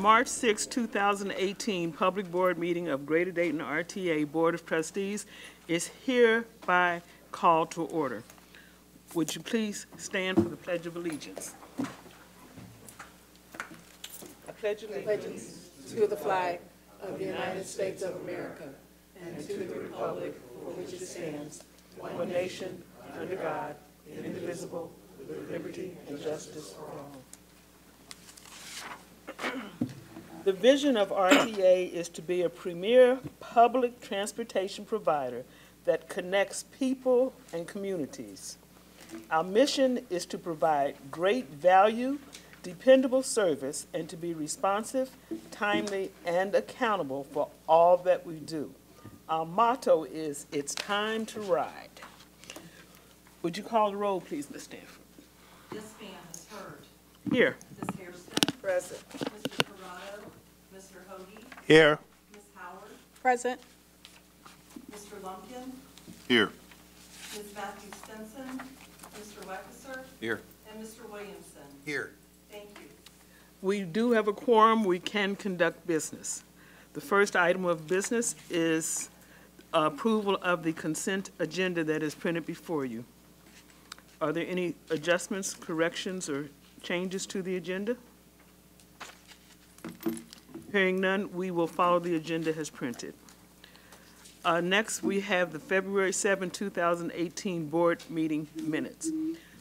March 6, 2018 public board meeting of Greater Dayton RTA Board of Trustees is hereby called to order. Would you please stand for the Pledge of Allegiance? I pledge allegiance to the flag of the United States of America and to the republic for which it stands, one nation, under God, indivisible, with liberty and justice for all. The vision of RTA is to be a premier public transportation provider that connects people and communities. Our mission is to provide great value, dependable service, and to be responsive, timely, and accountable for all that we do. Our motto is, "It's time to ride." Would you call the roll, please, Ms. Stanford? This man is heard. Here. Ms. Hairston. Present. Mr. Corrado. Mr. Hoagie. Here. Ms. Howard. Present. Mr. Lumpkin. Here. Ms. Matthew Stinson. Mr. Weckeser. Here. And Mr. Williamson. Here. Thank you. We do have a quorum. We can conduct business. The first item of business is approval of the consent agenda that is printed before you. Are there any adjustments, corrections, or changes to the agenda? Hearing none, we will follow the agenda as printed. Next, we have the February 7, 2018 board meeting minutes.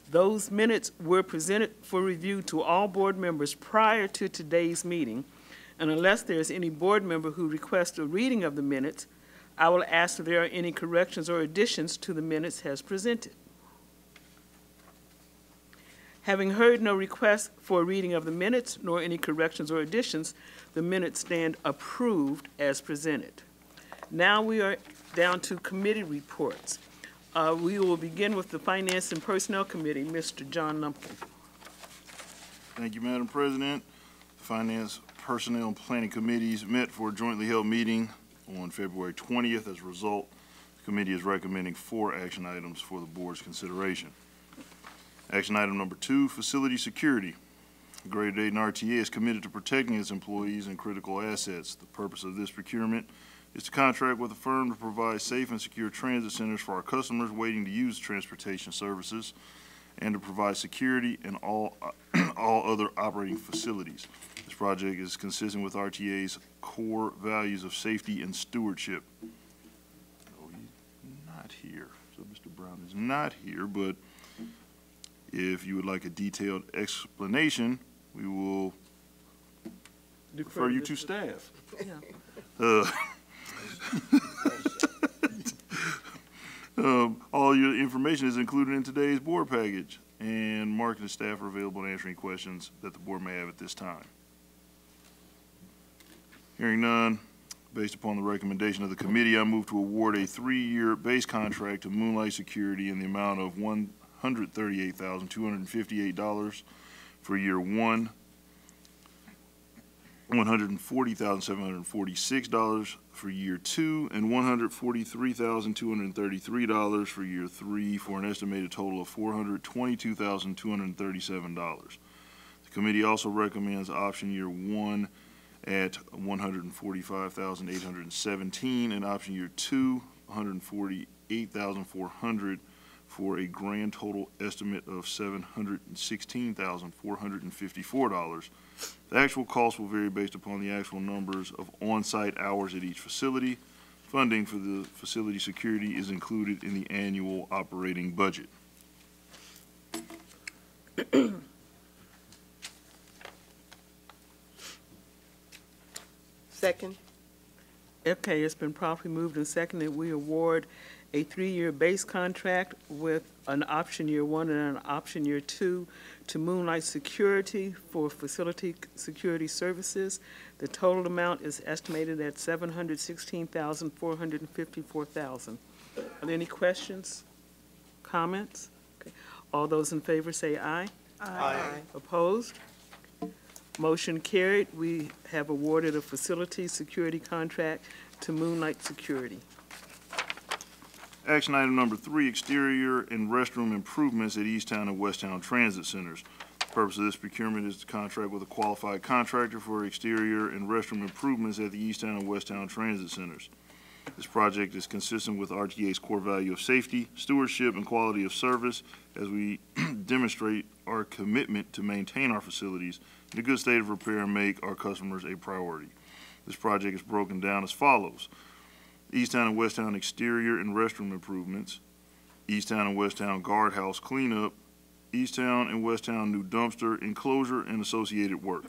Those minutes were presented for review to all board members prior to today's meeting, and unless there is any board member who requests a reading of the minutes, I will ask if there are any corrections or additions to the minutes as presented. Having heard no request for a reading of the minutes, nor any corrections or additions, the minutes stand approved as presented. Now we are down to committee reports. We will begin with the Finance and Personnel Committee. Mr. John Lumpkin. Thank you, Madam President. The Finance, Personnel, and Planning Committees met for a jointly held meeting on February 20th. As a result, the committee is recommending 4 action items for the board's consideration. Action item number 2, facility security. Greater Dayton RTA is committed to protecting its employees and critical assets. The purpose of this procurement is to contract with a firm to provide safe and secure transit centers for our customers waiting to use transportation services and to provide security in all other operating facilities. This project is consistent with RTA's core values of safety and stewardship. Oh, he's not here. So Mr. Brown is not here, but if you would like a detailed explanation, we will refer you to staff. Yeah. All your information is included in today's board package, and marketing staff are available to answer any questions that the board may have at this time. Hearing none, based upon the recommendation of the committee, I move to award a 3-year base contract to Moonlight Security in the amount of $138,258 for year 1, $140,746 for year 2, and $143,233 for year 3, for an estimated total of $422,237. The committee also recommends option year 1 at $145,817 and option year 2, $148,400 for a grand total estimate of $716,454. The actual cost will vary based upon the actual numbers of on-site hours at each facility. Funding for the facility security is included in the annual operating budget. Second. Okay, it's been properly moved and seconded. We award a 3-year base contract with an option year 1 and an option year 2 to Moonlight Security for facility security services. The total amount is estimated at $716,454,000. Are there any questions, comments? Okay. All those in favor say aye. Aye. Opposed? Motion carried. We have awarded a facility security contract to Moonlight Security. Action item number 3, exterior and restroom improvements at Easttown and Westtown Transit Centers. Purpose of this procurement is to contract with a qualified contractor for exterior and restroom improvements at the Easttown and Westtown Transit Centers. This project is consistent with RTA's core value of safety, stewardship, and quality of service as we demonstrate our commitment to maintain our facilities in a good state of repair and make our customers a priority. This project is broken down as follows: Easttown and Westtown exterior and restroom improvements, Easttown and Westtown guardhouse cleanup, Easttown and Westtown new dumpster enclosure and associated work.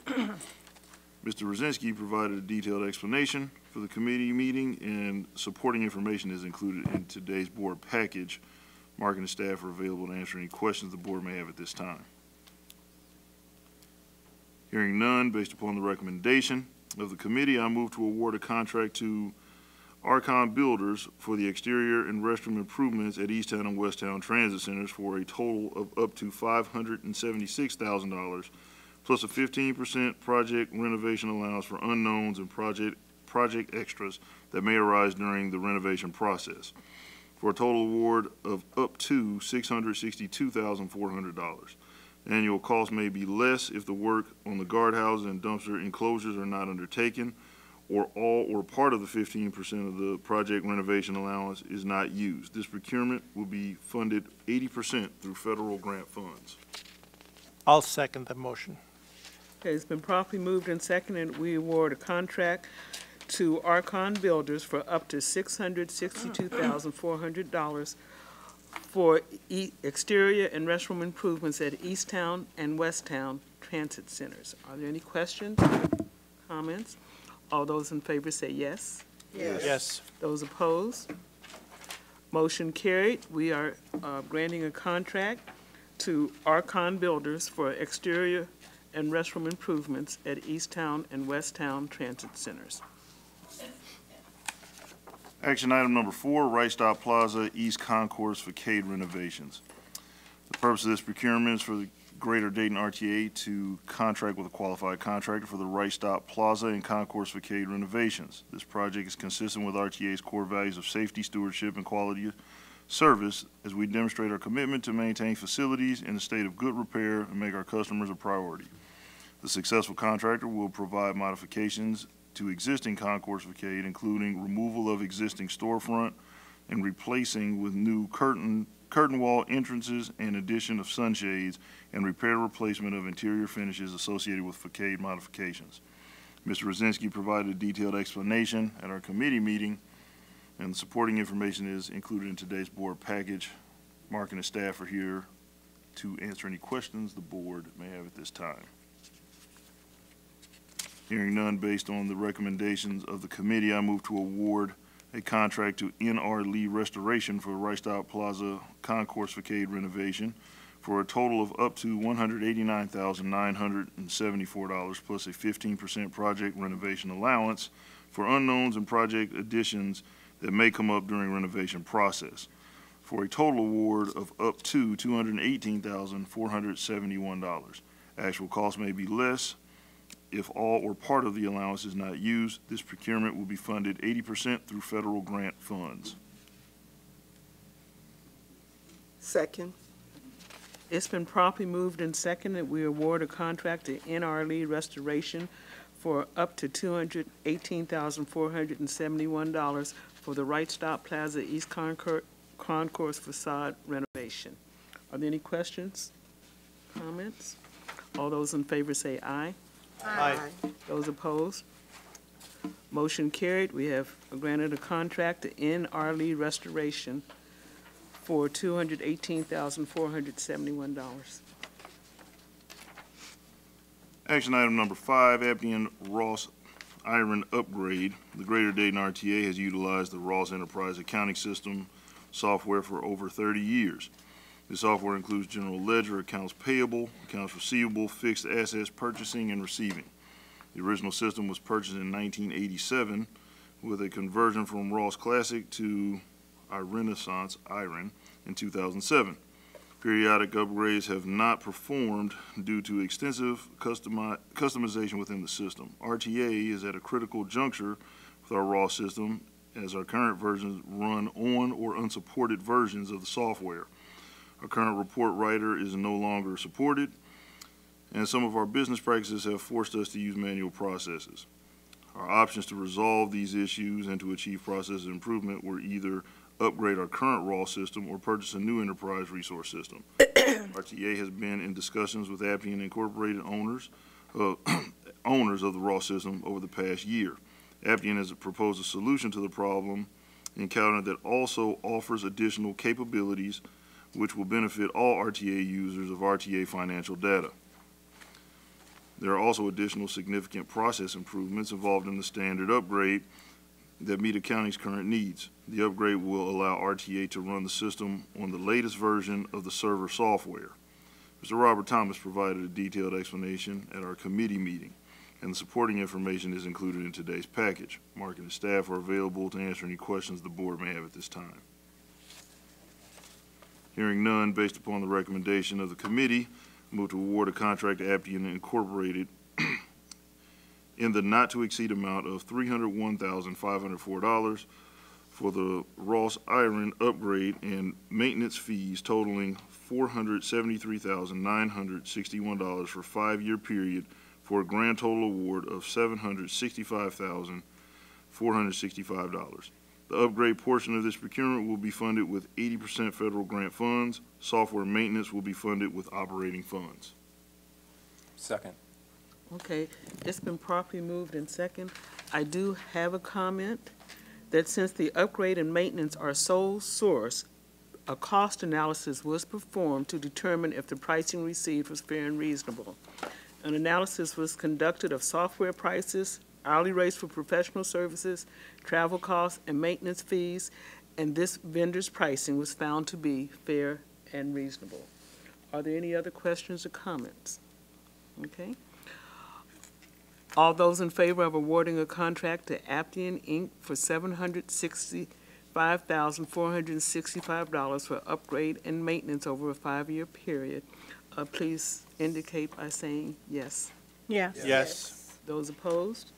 Mr. Rosinski provided a detailed explanation for the committee meeting, and supporting information is included in today's board package. Mark and the staff are available to answer any questions the board may have at this time. Hearing none, based upon the recommendation of the committee, I move to award a contract to Archon Builders for the exterior and restroom improvements at Easttown and Westtown Transit Centers for a total of up to $576,000, plus a 15% project renovation allowance for unknowns and project extras that may arise during the renovation process, for a total award of up to $662,400. The annual cost may be less if the work on the guardhouses and dumpster enclosures are not undertaken, or all or part of the 15% of the project renovation allowance is not used. This procurement will be funded 80% through federal grant funds. I'll second the motion. Okay, it's been properly moved and seconded. We award a contract to Archon Builders for up to $662,400 for exterior and restroom improvements at Easttown and Westtown Transit Centers. Are there any questions, comments? All those in favor say yes. Yes. Those opposed? Motion carried. We are granting a contract to Archon Builders for exterior and restroom improvements at Easttown and Westtown Transit Centers. Action item number 4, Right Stop Plaza East Concourse facade renovations. The purpose of this procurement is for the Greater Dayton RTA to contract with a qualified contractor for the Right Stop Plaza and Concourse facade renovations. This project is consistent with RTA's core values of safety, stewardship, and quality of service as we demonstrate our commitment to maintain facilities in a state of good repair and make our customers a priority. The successful contractor will provide modifications to existing concourse facade, including removal of existing storefront and replacing with new curtain wall entrances and addition of sunshades, and repair replacement of interior finishes associated with facade modifications. Mr. Rosinski provided a detailed explanation at our committee meeting, and the supporting information is included in today's board package. Mark and the staff are here to answer any questions the board may have at this time. Hearing none, based on the recommendations of the committee, I move to award a contract to N.R. Lee Restoration for Right Stop Plaza Concourse facade renovation for a total of up to $189,974, plus a 15% project renovation allowance for unknowns and project additions that may come up during renovation process, for a total award of up to $218,471. Actual cost may be less if all or part of the allowance is not used. This procurement will be funded 80% through federal grant funds. Second. It's been properly moved and seconded. We award a contract to N.R. Lee Restoration for up to $218,471 for the Right Stop Plaza East Concourse facade renovation. Are there any questions, comments? All those in favor say aye. Aye. Those opposed? Motion carried. We have granted a contract to N.R. Lee Restoration for $218,471. Action item number 5, Appian Ross Iron Upgrade. The Greater Dayton RTA has utilized the Ross Enterprise accounting system software for over 30 years. This software includes general ledger, accounts payable, accounts receivable, fixed assets purchasing and receiving. The original system was purchased in 1987 with a conversion from Ross Classic to Renaissance Iron in 2007. Periodic upgrades have not performed due to extensive customization within the system. RTA is at a critical juncture with our Ross system as our current versions run on or unsupported versions of the software. Our current report writer is no longer supported, and some of our business practices have forced us to use manual processes. Our options to resolve these issues and to achieve process improvement were either upgrade our current raw system or purchase a new enterprise resource system. RTA has been in discussions with Appian Incorporated owners of the raw system over the past year. Appian has proposed a solution to the problem encountered that also offers additional capabilities which will benefit all RTA users of RTA financial data. There are also additional significant process improvements involved in the standard upgrade that meet accounting's current needs. The upgrade will allow RTA to run the system on the latest version of the server software. Mr. Robert Thomas provided a detailed explanation at our committee meeting, and the supporting information is included in today's package. Mark and his staff are available to answer any questions the board may have at this time. Hearing none, based upon the recommendation of the committee, move to award a contract to Appian Incorporated in the not-to-exceed amount of $301,504 for the Ross Iron upgrade and maintenance fees totaling $473,961 for a 5-year period for a grand total award of $765,465. The upgrade portion of this procurement will be funded with 80% federal grant funds. Software maintenance will be funded with operating funds. Second. Okay, it's been properly moved and second. I do have a comment that since the upgrade and maintenance are sole source, a cost analysis was performed to determine if the pricing received was fair and reasonable. An analysis was conducted of software prices, hourly rates for professional services, travel costs, and maintenance fees, and this vendor's pricing was found to be fair and reasonable. Are there any other questions or comments? Okay. All those in favor of awarding a contract to Appian Inc. for $765,465 for upgrade and maintenance over a 5-year period, please indicate by saying yes. Yes. Yes. Those opposed?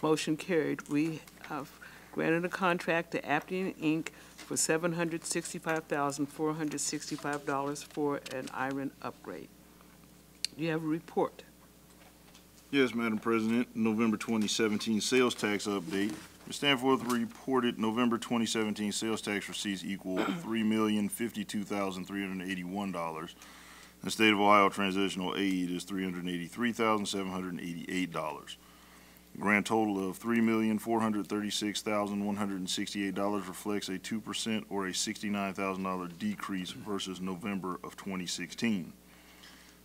Motion carried. We have granted a contract to Appian Inc. for $765,465 for an iron upgrade. Do you have a report? Yes, Madam President. November 2017 sales tax update. Ms. Stanforth reported November 2017 sales tax receipts equal $3,052,381. The State of Ohio transitional aid is $383,788. Grand total of $3,436,168 reflects a 2% or a $69,000 decrease versus November of 2016.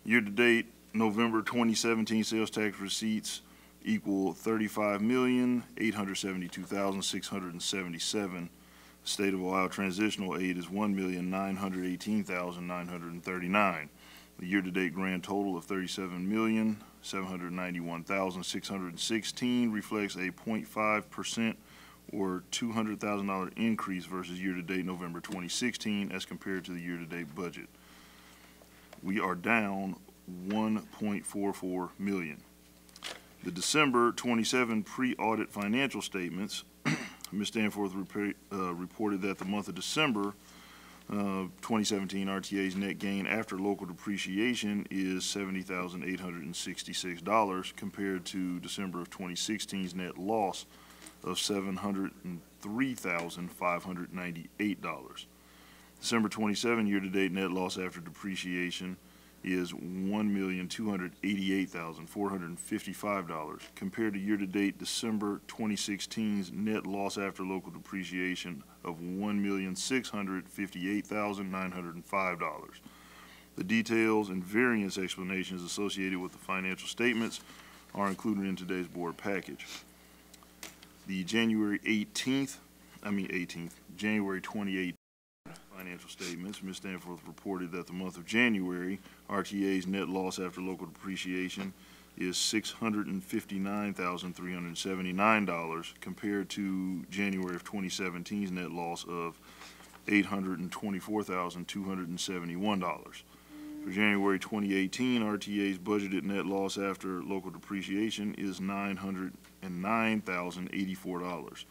Year-to-date, November 2017 sales tax receipts equal $35,872,677. The State of Ohio transitional aid is $1,918,939. The year-to-date grand total of $37,791,616 reflects a 0.5% or $200,000 increase versus year-to-date November 2016 as compared to the year-to-date budget. We are down $1.44 million. The December 27 pre-audit financial statements, Ms. Stanforth reported that the month of December 2017 RTA's net gain after local depreciation is $70,866 compared to December of 2016's net loss of $703,598. December 27 year-to-date net loss after depreciation is $1,288,455 compared to year-to-date December 2016's net loss after local depreciation of $1,658,905. The details and variance explanations associated with the financial statements are included in today's board package. The January 28th financial statements, Ms. Stanforth reported that the month of January, RTA's net loss after local depreciation is $659,379 compared to January of 2017's net loss of $824,271. For January 2018, RTA's budgeted net loss after local depreciation is $909,084.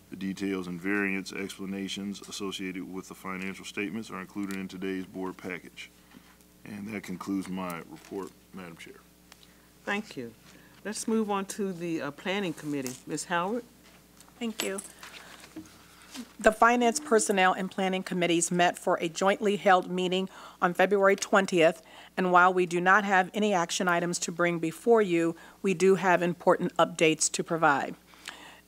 The details and variance explanations associated with the financial statements are included in today's board package. And that concludes my report, Madam Chair. Thank you. Let's move on to the Planning Committee. Ms. Howard? Thank you. The Finance, Personnel, and Planning Committees met for a jointly held meeting on February 20th, and while we do not have any action items to bring before you, we do have important updates to provide.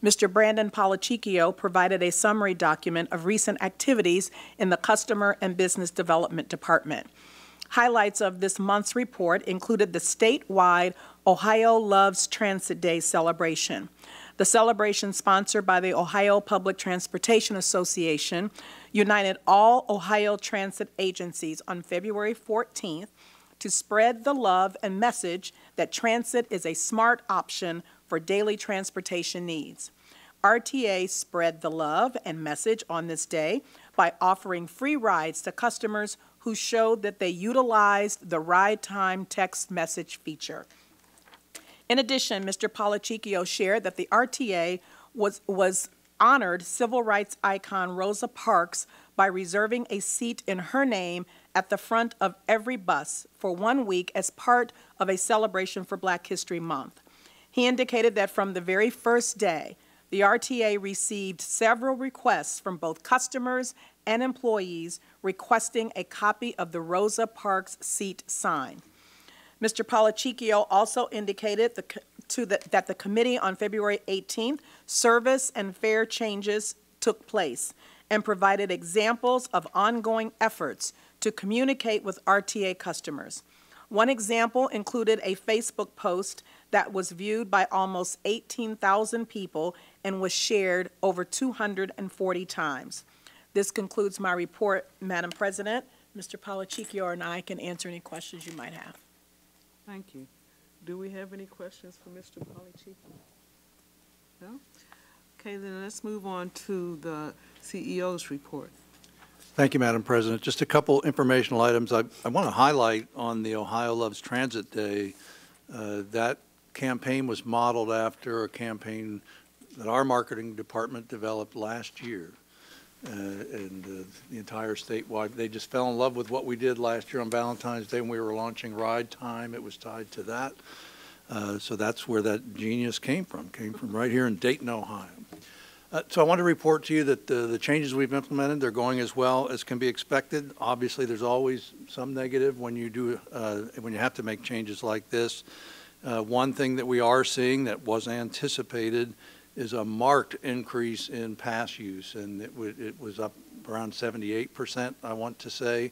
Mr. Brandon Polachicchio provided a summary document of recent activities in the Customer and Business Development Department. Highlights of this month's report included the statewide Ohio Loves Transit Day celebration. The celebration, sponsored by the Ohio Public Transportation Association, united all Ohio transit agencies on February 14th to spread the love and message that transit is a smart option for daily transportation needs. RTA spread the love and message on this day by offering free rides to customers who showed that they utilized the ride time text message feature. In addition, Mr. Polachicchio shared that the RTA was honored civil rights icon Rosa Parks by reserving a seat in her name at the front of every bus for 1 week as part of a celebration for Black History Month. He indicated that from the very first day, the RTA received several requests from both customers and employees requesting a copy of the Rosa Parks seat sign. Mr. Polachicchio also indicated that the committee on February 18th, service and fare changes took place and provided examples of ongoing efforts to communicate with RTA customers. One example included a Facebook post that was viewed by almost 18,000 people and was shared over 240 times. This concludes my report, Madam President. Mr. Polachicchio and I can answer any questions you might have. Thank you. Do we have any questions for Mr. Polachicchio? No? Okay, then let's move on to the CEO's report. Thank you, Madam President. Just a couple informational items. I want to highlight on the Ohio Loves Transit Day. That campaign was modeled after a campaign that our marketing department developed last year. The entire statewide, they just fell in love with what we did last year on Valentine's Day when we were launching Ride Time. It was tied to that. So that's where that genius came from right here in Dayton, Ohio. So I want to report to you that the changes we've implemented, they're going as well as can be expected. Obviously, there's always some negative when you have to make changes like this. One thing that we are seeing that was anticipated is a marked increase in pass use, and it was up around 78%, I want to say,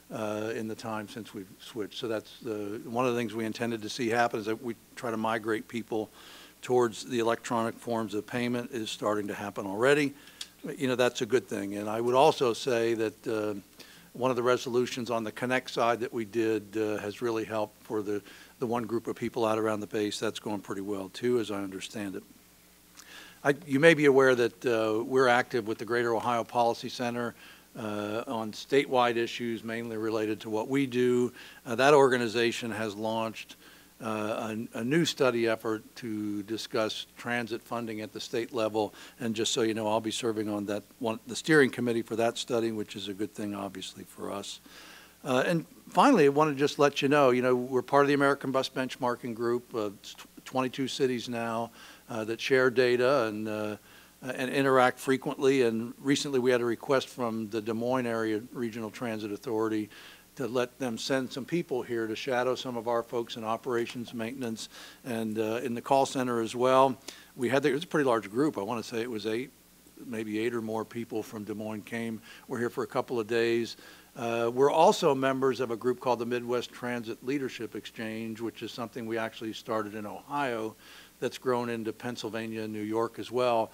in the time since we've switched. So that's one of the things we intended to see happen, is that we try to migrate people towards the electronic forms of payment. Is starting to happen already. You know, that's a good thing. And I would also say that one of the resolutions on the Connect side that we did has really helped for the one group of people out around the base. That's going pretty well too, as I understand it. You may be aware that we're active with the Greater Ohio Policy Center on statewide issues, mainly related to what we do. That organization has launched a new study effort to discuss transit funding at the state level. And just so you know, I'll be serving on the steering committee for that study, which is a good thing, obviously, for us. And finally, I want to just let you know, we're part of the American Bus Benchmarking Group, 22 cities now that share data and interact frequently. And recently we had a request from the Des Moines Area Regional Transit Authority to let them send some people here to shadow some of our folks in operations, maintenance, and in the call center as well. It was a pretty large group. I want to say it was maybe eight or more people from Des Moines came. We're here for a couple of days. We're also members of a group called the Midwest Transit Leadership Exchange, which is something we actually started in Ohio that's grown into Pennsylvania and New York as well.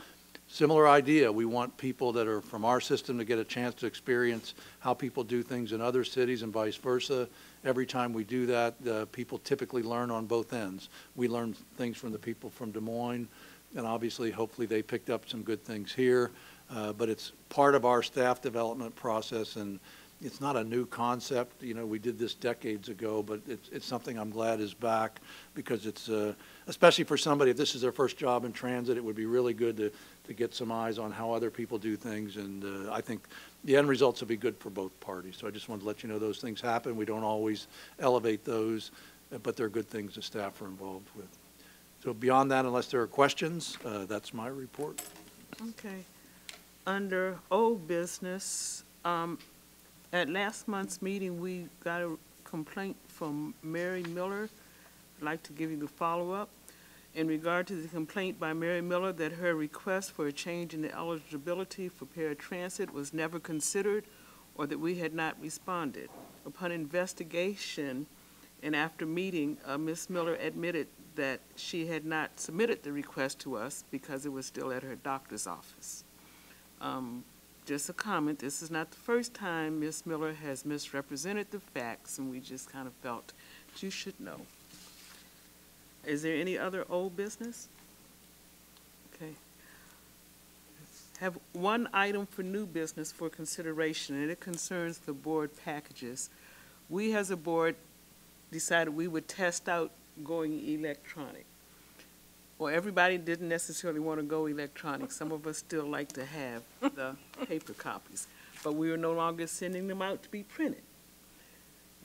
Similar idea. We want people that are from our system to get a chance to experience how people do things in other cities and vice versa. Every time we do that, people typically learn on both ends. We learn things from the people from Des Moines, and obviously, hopefully, they picked up some good things here. But it's part of our staff development process, and it's not a new concept. We did this decades ago, but it's something I'm glad is back, because it's, especially for somebody, if this is their first job in transit, it would be really good to get some eyes on how other people do things. And I think the end results will be good for both parties. So I just wanted to let you know those things happen. We don't always elevate those. but they're good things the staff are involved with. So beyond that, unless there are questions, that's my report. Okay. Under old business, at last month's meeting, we got a complaint from Mary Miller. I'd like to give you the follow-up. In regard to the complaint by Mary Miller that her request for a change in the eligibility for paratransit was never considered or that we had not responded. Upon investigation and after meeting, Ms. Miller admitted that she had not submitted the request to us because it was still at her doctor's office. Just a comment, this is not the first time Ms. Miller has misrepresented the facts, and we just kind of felt that you should know. Is there any other old business? Okay. Have one item for new business for consideration, and it concerns the board packages. We as a board decided we would test out going electronic. Well, everybody didn't necessarily want to go electronic. Some of us still like to have the paper copies, but we are no longer sending them out to be printed.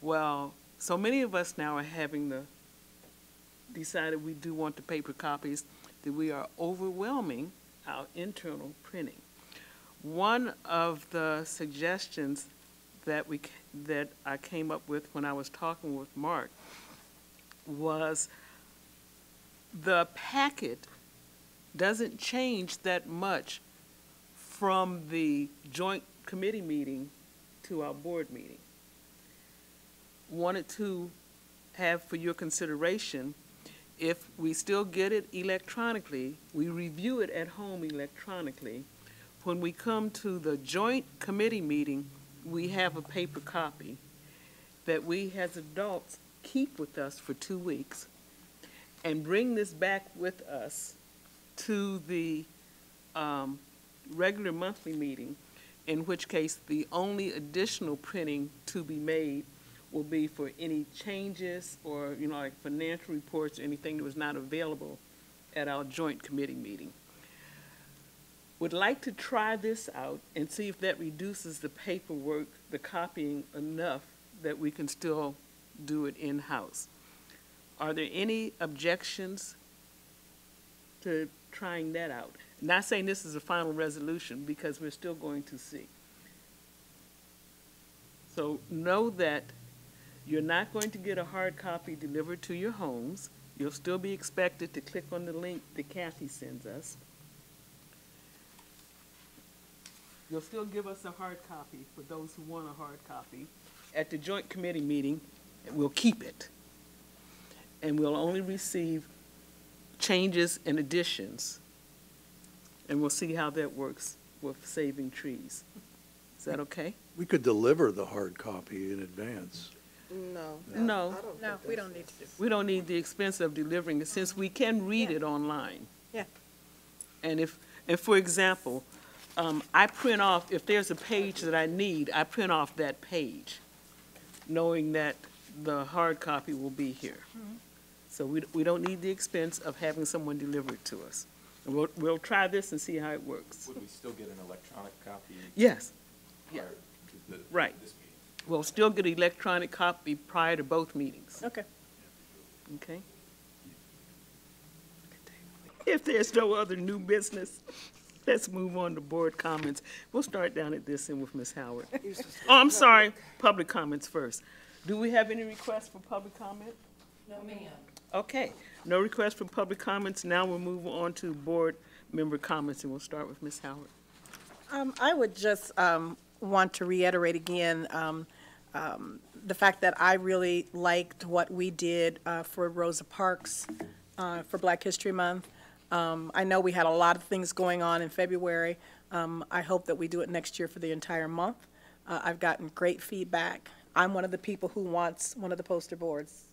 Well, so many of us now are decided we do want the paper copies, that we are overwhelming our internal printing. One of the suggestions that I came up with when I was talking with Mark was the packet doesn't change that much from the joint committee meeting to our board meeting. Wanted to have for your consideration, if we still get it electronically, we review it at home electronically. When we come to the joint committee meeting, we have a paper copy that we as adults keep with us for 2 weeks and bring this back with us to the regular monthly meeting, in which case the only additional printing to be made will be for any changes or, like financial reports or anything that was not available at our joint committee meeting. Would like to try this out and see if that reduces the paperwork, the copying enough that we can still do it in-house. Are there any objections to trying that out? Not saying this is a final resolution because we're still going to see. So know that you're not going to get a hard copy delivered to your homes. You'll still be expected to click on the link that Kathy sends us. You'll still give us a hard copy for those who want a hard copy. At the joint committee meeting, we'll keep it. And we'll only receive changes and additions. And we'll see how that works with saving trees. Is that okay? We could deliver the hard copy in advance. No. No. No, we don't need to do. We don't need the expense of delivering it since we can read it online. Yeah. And for example, I print off, if there's a page that I need, I print off that page, knowing that the hard copy will be here. Mm-hmm. So we don't need the expense of having someone deliver it to us. And we'll try this and see how it works. Would we still get an electronic copy? Yes, prior to right. this meeting? We'll still get an electronic copy prior to both meetings, Okay. okay? If there's no other new business, let's move on to board comments. We'll start down at this end with Ms. Howard. Oh, I'm sorry, public comments first. Do we have any requests for public comment? No, ma'am. Okay, no request for public comments. Now we'll move on to board member comments, and we'll start with Ms. Howard. I would just want to reiterate again the fact that I really liked what we did for Rosa Parks for Black History Month. I know we had a lot of things going on in February. I hope that we do it next year for the entire month. I've gotten great feedback. I'm one of the people who wants one of the poster boards,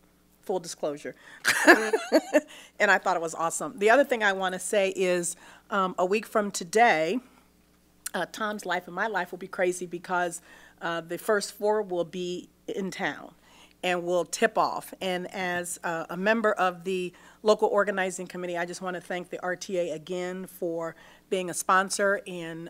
full disclosure. And I thought it was awesome. The other thing I want to say is a week from today, Tom's life and my life will be crazy because the first 4 will be in town and will tip off. And as a member of the local organizing committee, I just want to thank the RTA again for being a sponsor and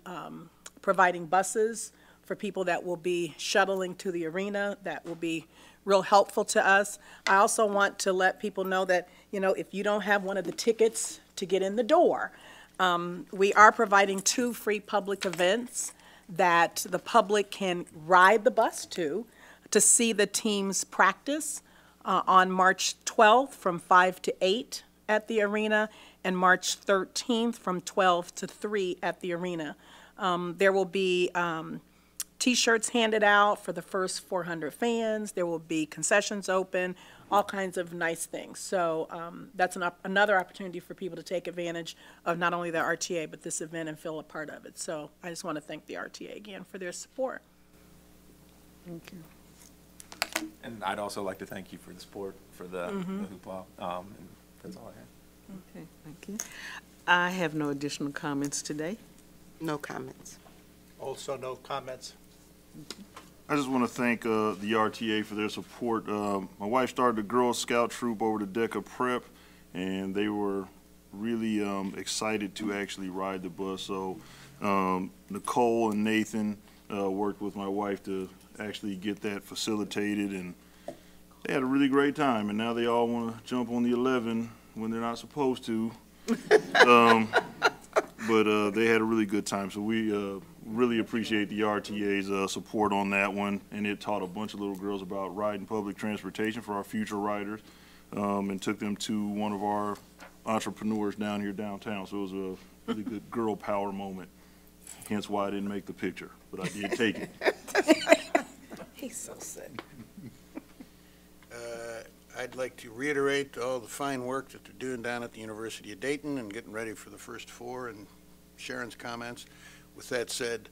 providing buses for people that will be shuttling to the arena, that will be real helpful to us. I also want to let people know that, if you don't have one of the tickets to get in the door, we are providing 2 free public events that the public can ride the bus to see the teams practice on March 12th from 5 to 8 at the arena, and March 13th from 12 to 3 at the arena. There will be T-shirts handed out for the first 400 fans. There will be concessions open, all kinds of nice things. So that's another opportunity for people to take advantage of not only the RTA, but this event and feel a part of it. So I just want to thank the RTA again for their support. Thank you. And I'd also like to thank you for the support for the hoopla. And that's all I have. Okay, thank you. I have no additional comments today. No comments. Also, no comments. I just want to thank the RTA for their support. My wife started a Girl Scout troop over the DECA Prep, and they were really excited to actually ride the bus. So Nicole and Nathan worked with my wife to actually get that facilitated, and they had a really great time. And now they all want to jump on the 11 when they're not supposed to. But they had a really good time. So we really appreciate the RTA's support on that one. And it taught a bunch of little girls about riding public transportation for our future riders, and took them to one of our entrepreneurs down here downtown. So it was a really good girl power moment. Hence why I didn't make the picture, but I did take it. He's so sick. I'd like to reiterate all the fine work that they're doing down at the University of Dayton and getting ready for the first 4, and Sharon's comments. With that said,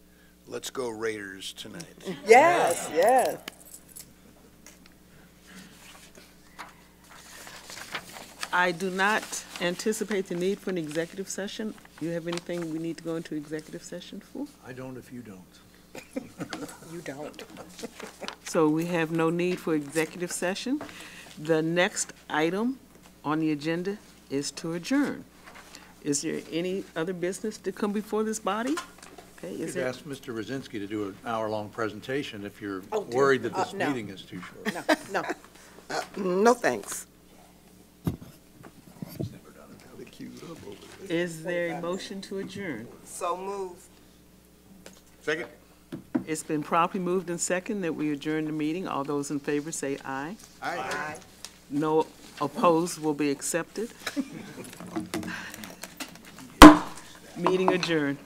let's go Raiders tonight. Yes, yes. I do not anticipate the need for an executive session. Do you have anything we need to go into executive session for? I don't if you don't. You don't. So we have no need for executive session. The next item on the agenda is to adjourn. Is there any other business to come before this body? Okay, You is could there? ask Mr. Rosinski to do an hour-long presentation if you're Oh, dear. worried that this No. meeting is too short. No, no. No, thanks. Is there a motion to adjourn? So moved. Second? It's been properly moved and second that we adjourn the meeting. All those in favor say aye. Aye. No opposed will be accepted. Meeting adjourned.